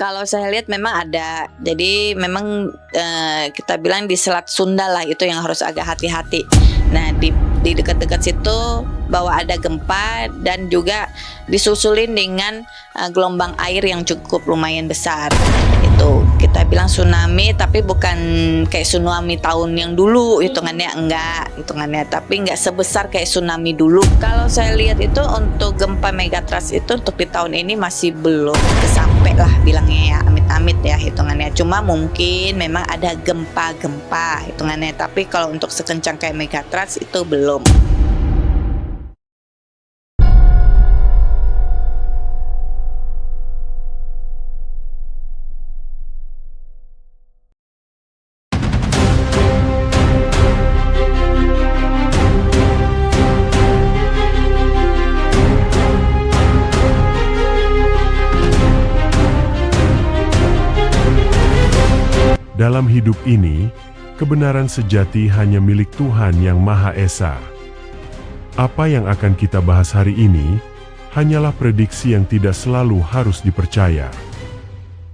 Kalau saya lihat memang ada. Jadi memang kita bilang di Selat Sunda lah itu yang harus agak hati-hati. Nah di dekat-dekat situ bahwa ada gempa dan juga disusulin dengan gelombang air yang cukup lumayan besar. Itu kita bilang tsunami, tapi bukan kayak tsunami tahun yang dulu hitungannya, hitungannya, tapi enggak sebesar kayak tsunami dulu. Kalau saya lihat itu untuk gempa megatrust itu untuk di tahun ini masih belum sampai lah bilangnya ya, amit-amit ya hitungannya. Cuma mungkin memang ada gempa-gempa hitungannya, tapi kalau untuk sekencang kayak megatrust itu belum. Dalam hidup ini, kebenaran sejati hanya milik Tuhan Yang Maha Esa. Apa yang akan kita bahas hari ini, hanyalah prediksi yang tidak selalu harus dipercaya.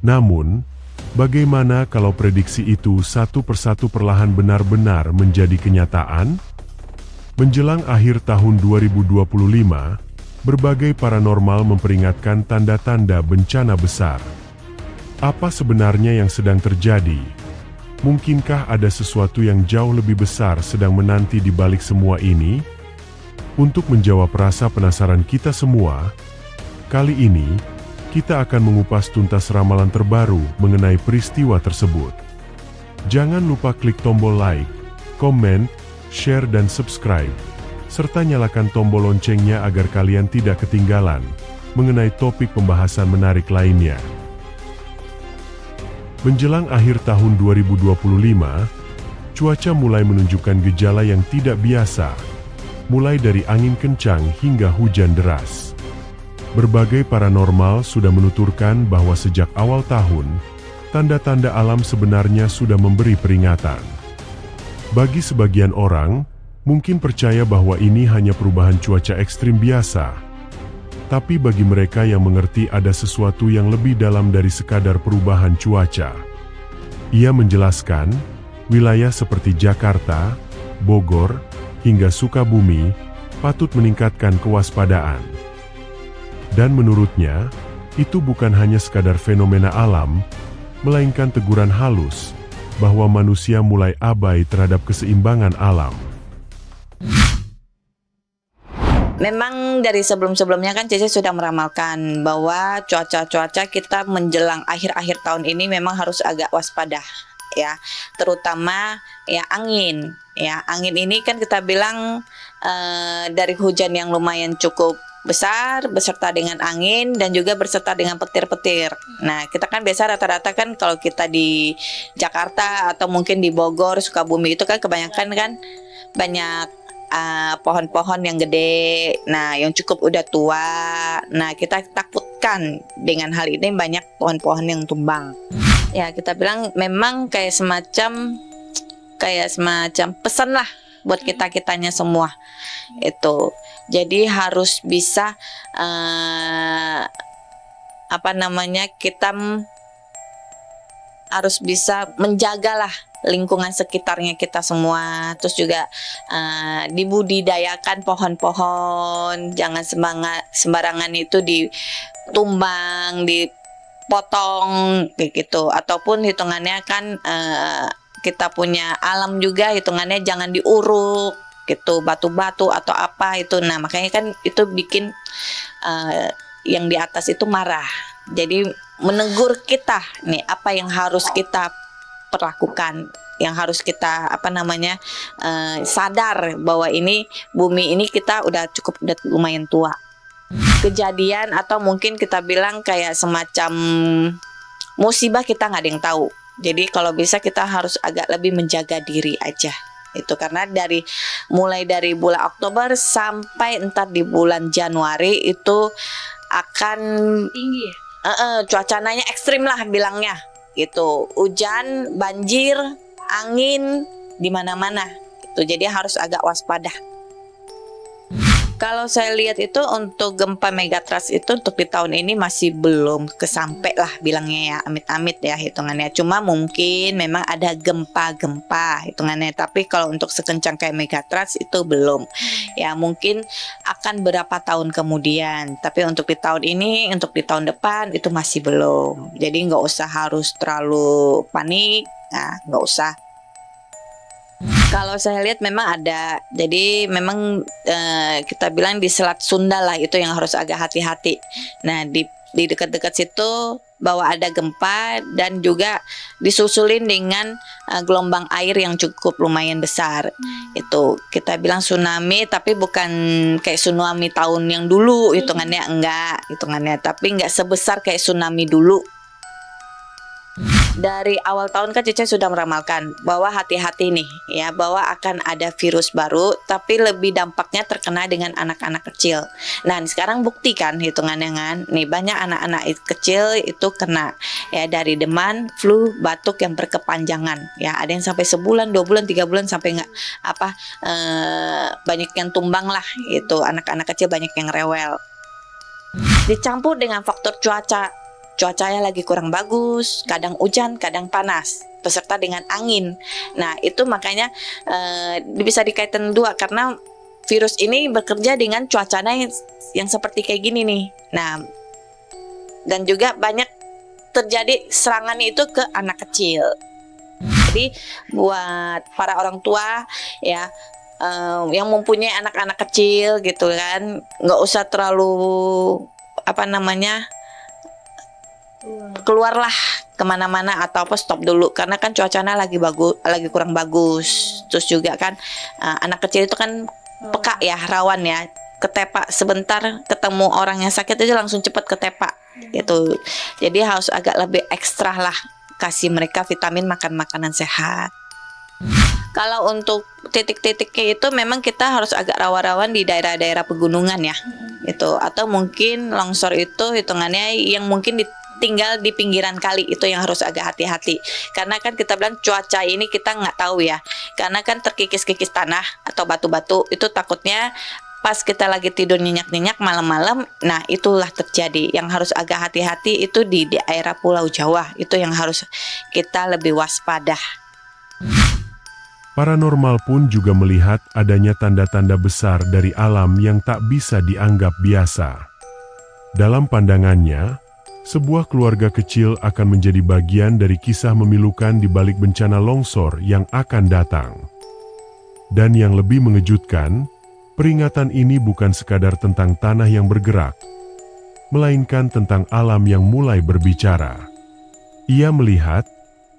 Namun, bagaimana kalau prediksi itu satu persatu perlahan benar-benar menjadi kenyataan? Menjelang akhir tahun 2025, berbagai paranormal memperingatkan tanda-tanda bencana besar. Apa sebenarnya yang sedang terjadi? Mungkinkah ada sesuatu yang jauh lebih besar sedang menanti di balik semua ini? Untuk menjawab rasa penasaran kita semua, kali ini kita akan mengupas tuntas ramalan terbaru mengenai peristiwa tersebut. Jangan lupa klik tombol like, komen, share dan subscribe, serta nyalakan tombol loncengnya agar kalian tidak ketinggalan mengenai topik pembahasan menarik lainnya. Menjelang akhir tahun 2025, cuaca mulai menunjukkan gejala yang tidak biasa, mulai dari angin kencang hingga hujan deras. Berbagai paranormal sudah menuturkan bahwa sejak awal tahun, tanda-tanda alam sebenarnya sudah memberi peringatan. Bagi sebagian orang, mungkin percaya bahwa ini hanya perubahan cuaca ekstrim biasa. Tapi bagi mereka yang mengerti ada sesuatu yang lebih dalam dari sekadar perubahan cuaca. Ia menjelaskan, wilayah seperti Jakarta, Bogor, hingga Sukabumi patut meningkatkan kewaspadaan. Dan menurutnya, itu bukan hanya sekadar fenomena alam, melainkan teguran halus bahwa manusia mulai abai terhadap keseimbangan alam. Memang dari sebelum-sebelumnya kan Cece sudah meramalkan bahwa cuaca kita menjelang akhir-akhir tahun ini memang harus agak waspada ya, terutama ya angin. Ya, angin ini kan kita bilang dari hujan yang lumayan cukup besar beserta dengan angin dan juga beserta dengan petir-petir. Nah, kita kan biasa rata-rata kan kalau kita di Jakarta atau mungkin di Bogor, Sukabumi itu kan kebanyakan kan banyak pohon-pohon yang gede, nah yang cukup udah tua. Nah kita takutkan dengan hal ini banyak pohon-pohon yang tumbang. Ya kita bilang memang kayak semacam pesan lah buat kitanya semua itu. Jadi harus bisa kita harus bisa menjagalah lingkungan sekitarnya kita semua. Terus juga dibudidayakan pohon-pohon, jangan sembarangan itu ditumbang, dipotong kayak gitu. Ataupun hitungannya kan kita punya alam juga, hitungannya jangan diuruk gitu, batu-batu atau apa itu. Nah makanya kan itu bikin yang di atas itu marah. Jadi menegur kita nih apa yang harus kita perlakukan, yang harus kita sadar bahwa ini bumi ini kita udah lumayan tua. Kejadian atau mungkin kita bilang kayak semacam musibah kita nggak ada yang tahu. Jadi kalau bisa kita harus agak lebih menjaga diri aja. Itu karena mulai dari bulan Oktober sampai entar di bulan Januari itu akan tinggi. Cuacanya ekstrim lah bilangnya. Gitu, hujan, banjir, angin di mana-mana. Itu jadi harus agak waspada. Kalau saya lihat itu untuk gempa megatrust itu untuk di tahun ini masih belum kesampe lah bilangnya ya, amit-amit ya hitungannya. Cuma mungkin memang ada gempa-gempa hitungannya, tapi kalau untuk sekencang kayak megatrust itu belum. Ya mungkin akan berapa tahun kemudian, tapi untuk di tahun ini, untuk di tahun depan itu masih belum. Jadi nggak usah harus terlalu panik, nah nggak usah. Kalau saya lihat memang ada, jadi memang kita bilang di Selat Sunda lah itu yang harus agak hati-hati. Nah di dekat-dekat situ bahwa ada gempa dan juga disusulin dengan gelombang air yang cukup lumayan besar. Itu kita bilang tsunami, tapi bukan kayak tsunami tahun yang dulu hitungannya, enggak hitungannya, tapi enggak sebesar kayak tsunami dulu. Dari awal tahun kan Cece sudah meramalkan bahwa hati-hati nih ya, bahwa akan ada virus baru tapi lebih dampaknya terkena dengan anak-anak kecil. Nah sekarang buktikan hitungannya kan, nih banyak anak-anak kecil itu kena ya, dari demam, flu, batuk yang berkepanjangan ya, ada yang sampai sebulan, 2 bulan, 3 bulan sampai nggak banyak yang tumbang lah, itu anak-anak kecil banyak yang rewel. Dicampur dengan faktor cuacanya lagi kurang bagus, kadang hujan, kadang panas, beserta dengan angin. Nah itu makanya bisa dikaitkan dua, karena virus ini bekerja dengan cuacanya yang seperti kayak gini nih. Nah dan juga banyak terjadi serangannya itu ke anak kecil. Jadi buat para orang tua ya, yang mempunyai anak-anak kecil gitu kan, nggak usah terlalu keluarlah kemana-mana atau stop dulu, karena kan cuacanya lagi kurang bagus. Terus juga kan anak kecil itu kan peka ya, rawan ya, ketepak sebentar ketemu orang yang sakit aja langsung cepat ketepak gitu. Jadi harus agak lebih ekstra lah kasih mereka vitamin, makan makanan sehat. Kalau untuk titik-titiknya itu memang kita harus agak rawan-rawan di daerah-daerah pegunungan ya, itu, atau mungkin longsor itu hitungannya yang mungkin tinggal di pinggiran kali, itu yang harus agak hati-hati, karena kan kita bilang cuaca ini kita nggak tahu ya, karena kan terkikis-kikis tanah atau batu-batu itu takutnya pas kita lagi tidur nyenyak-nyenyak malam-malam, nah itulah terjadi. Yang harus agak hati-hati itu di daerah Pulau Jawa, itu yang harus kita lebih waspada. Paranormal pun juga melihat adanya tanda-tanda besar dari alam yang tak bisa dianggap biasa. Dalam pandangannya, sebuah keluarga kecil akan menjadi bagian dari kisah memilukan di balik bencana longsor yang akan datang. Dan yang lebih mengejutkan, peringatan ini bukan sekadar tentang tanah yang bergerak, melainkan tentang alam yang mulai berbicara. Ia melihat,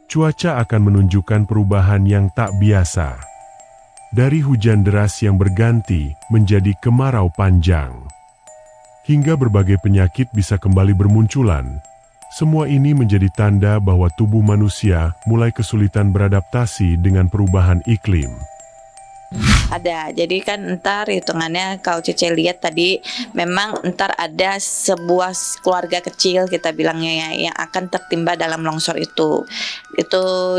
cuaca akan menunjukkan perubahan yang tak biasa. Dari hujan deras yang berganti menjadi kemarau panjang, hingga berbagai penyakit bisa kembali bermunculan. Semua ini menjadi tanda bahwa tubuh manusia mulai kesulitan beradaptasi dengan perubahan iklim. Ada, jadi kan ntar hitungannya kalau Cece lihat tadi, memang ntar ada sebuah keluarga kecil kita bilangnya ya, yang akan tertimpa dalam longsor itu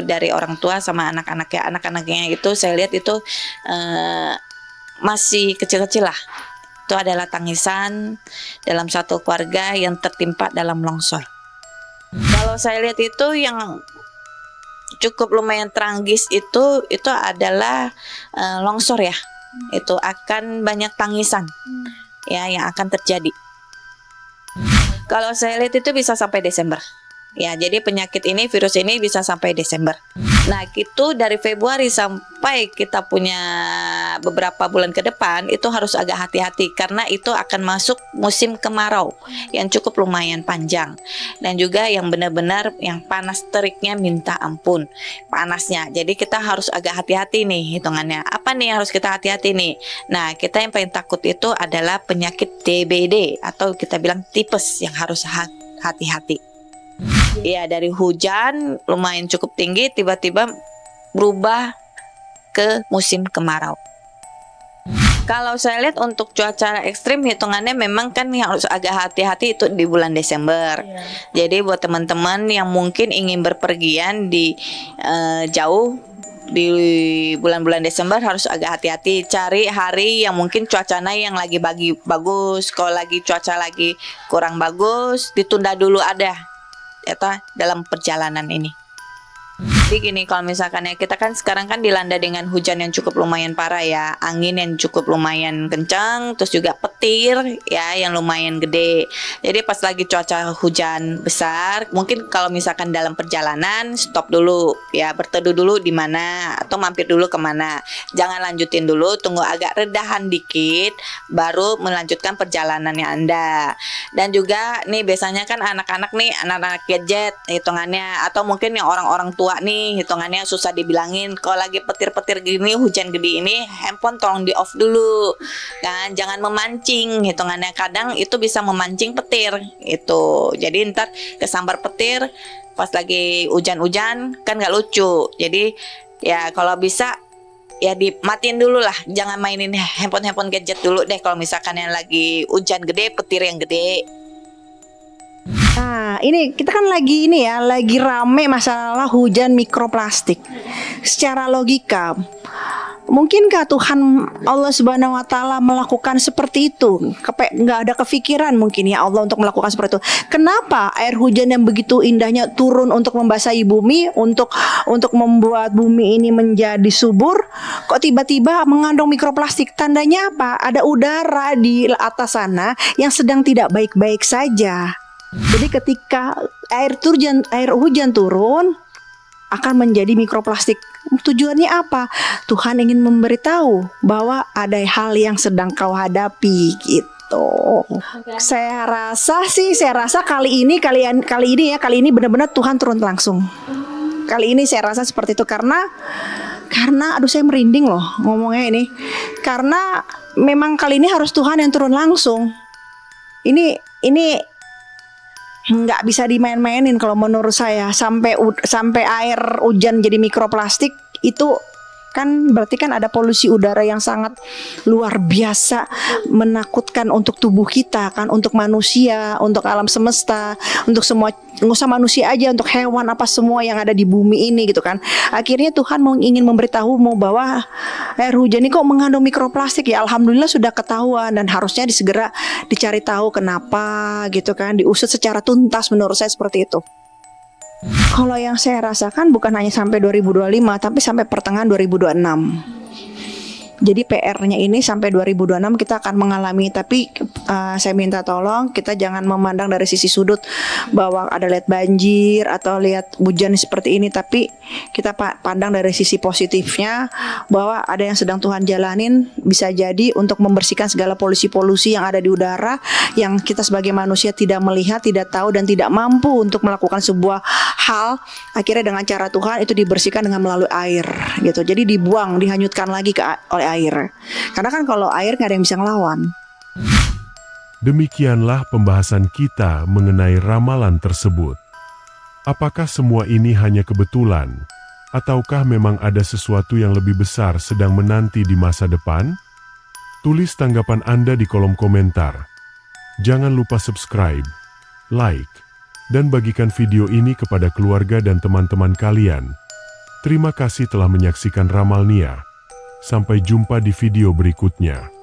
dari orang tua sama anak-anaknya itu saya lihat itu masih kecil-kecil lah. Itu adalah tangisan dalam satu keluarga yang tertimpa dalam longsor. Kalau saya lihat itu yang cukup lumayan tragis itu adalah longsor ya. Itu akan banyak tangisan ya yang akan terjadi. Kalau saya lihat itu bisa sampai Desember. Ya, jadi penyakit ini, virus ini bisa sampai Desember. Nah, itu dari Februari sampai kita punya beberapa bulan ke depan itu harus agak hati-hati, karena itu akan masuk musim kemarau yang cukup lumayan panjang, dan juga yang benar-benar yang panas teriknya minta ampun panasnya. Jadi kita harus agak hati-hati nih hitungannya. Apa nih yang harus kita hati-hati nih? Nah, kita yang paling takut itu adalah penyakit DBD atau kita bilang tipes, yang harus hati-hati. Ya, dari hujan lumayan cukup tinggi tiba-tiba berubah ke musim kemarau. Kalau saya lihat untuk cuaca ekstrim hitungannya memang kan yang harus agak hati-hati itu di bulan Desember. Jadi buat teman-teman yang mungkin ingin berpergian di jauh di bulan-bulan Desember harus agak hati-hati, cari hari yang mungkin cuacanya yang lagi bagus. Kalau lagi cuaca lagi kurang bagus, ditunda dulu ada dalam perjalanan ini. Jadi gini, kalau misalkan ya kita kan sekarang kan dilanda dengan hujan yang cukup lumayan parah ya, angin yang cukup lumayan kencang, terus juga petir ya yang lumayan gede. Jadi pas lagi cuaca hujan besar, mungkin kalau misalkan dalam perjalanan stop dulu ya, berteduh dulu di mana atau mampir dulu kemana. Jangan lanjutin dulu, tunggu agak redahan dikit, baru melanjutkan perjalanannya Anda. Dan juga nih biasanya kan anak-anak gadget hitungannya, atau mungkin yang orang-orang tua nih hitungannya susah dibilangin. Kalau lagi petir-petir gini, hujan gede ini, handphone tolong di off dulu kan, jangan memancing hitungannya, kadang itu bisa memancing petir itu. Jadi ntar kesambar petir pas lagi hujan-hujan kan nggak lucu. Jadi ya kalau bisa ya dimatiin dulu lah, jangan mainin handphone gadget dulu deh kalau misalkan yang lagi hujan gede, petir yang gede. Nah, ini kita kan lagi rame masalah hujan mikroplastik. Secara logika, mungkinkah Tuhan Allah Subhanahu wa Ta'ala melakukan seperti itu? Nggak ada kepikiran mungkin ya Allah untuk melakukan seperti itu. Kenapa air hujan yang begitu indahnya turun untuk membasahi bumi, untuk membuat bumi ini menjadi subur, kok tiba-tiba mengandung mikroplastik? Tandanya apa? Ada udara di atas sana yang sedang tidak baik-baik saja. Jadi ketika air hujan turun akan menjadi mikroplastik. Tujuannya apa? Tuhan ingin memberitahu bahwa ada hal yang sedang kau hadapi gitu. Saya rasa kali ini benar-benar Tuhan turun langsung. Kali ini saya rasa seperti itu karena aduh saya merinding loh ngomongnya ini. Karena memang kali ini harus Tuhan yang turun langsung. Ini nggak bisa dimain-mainin kalau menurut saya. Sampai air hujan jadi mikroplastik itu kan berarti kan ada polusi udara yang sangat luar biasa, menakutkan untuk tubuh kita kan, untuk manusia, untuk alam semesta, untuk semua, nggak usah manusia aja, untuk hewan apa semua yang ada di bumi ini gitu kan. Akhirnya Tuhan ingin memberitahu bahwa air hujan ini kok mengandung mikroplastik. Ya alhamdulillah sudah ketahuan dan harusnya segera dicari tahu kenapa gitu kan, diusut secara tuntas. Menurut saya seperti itu. Kalau yang saya rasakan bukan hanya sampai 2025 tapi sampai pertengahan 2026. Jadi PR-nya ini sampai 2026 kita akan mengalami, tapi saya minta tolong kita jangan memandang dari sisi sudut bahwa ada lihat banjir atau lihat hujan seperti ini, tapi kita pandang dari sisi positifnya bahwa ada yang sedang Tuhan jalanin, bisa jadi untuk membersihkan segala polusi-polusi yang ada di udara yang kita sebagai manusia tidak melihat, tidak tahu dan tidak mampu untuk melakukan sebuah hal. Akhirnya dengan cara Tuhan itu dibersihkan dengan melalui air gitu. Jadi dibuang, dihanyutkan lagi oleh air. Karena kan kalau air nggak ada yang bisa ngelawan. Demikianlah pembahasan kita mengenai ramalan tersebut. Apakah semua ini hanya kebetulan? Ataukah memang ada sesuatu yang lebih besar sedang menanti di masa depan? Tulis tanggapan Anda di kolom komentar. Jangan lupa subscribe, like, dan bagikan video ini kepada keluarga dan teman-teman kalian. Terima kasih telah menyaksikan Ramal Nia. Sampai jumpa di video berikutnya.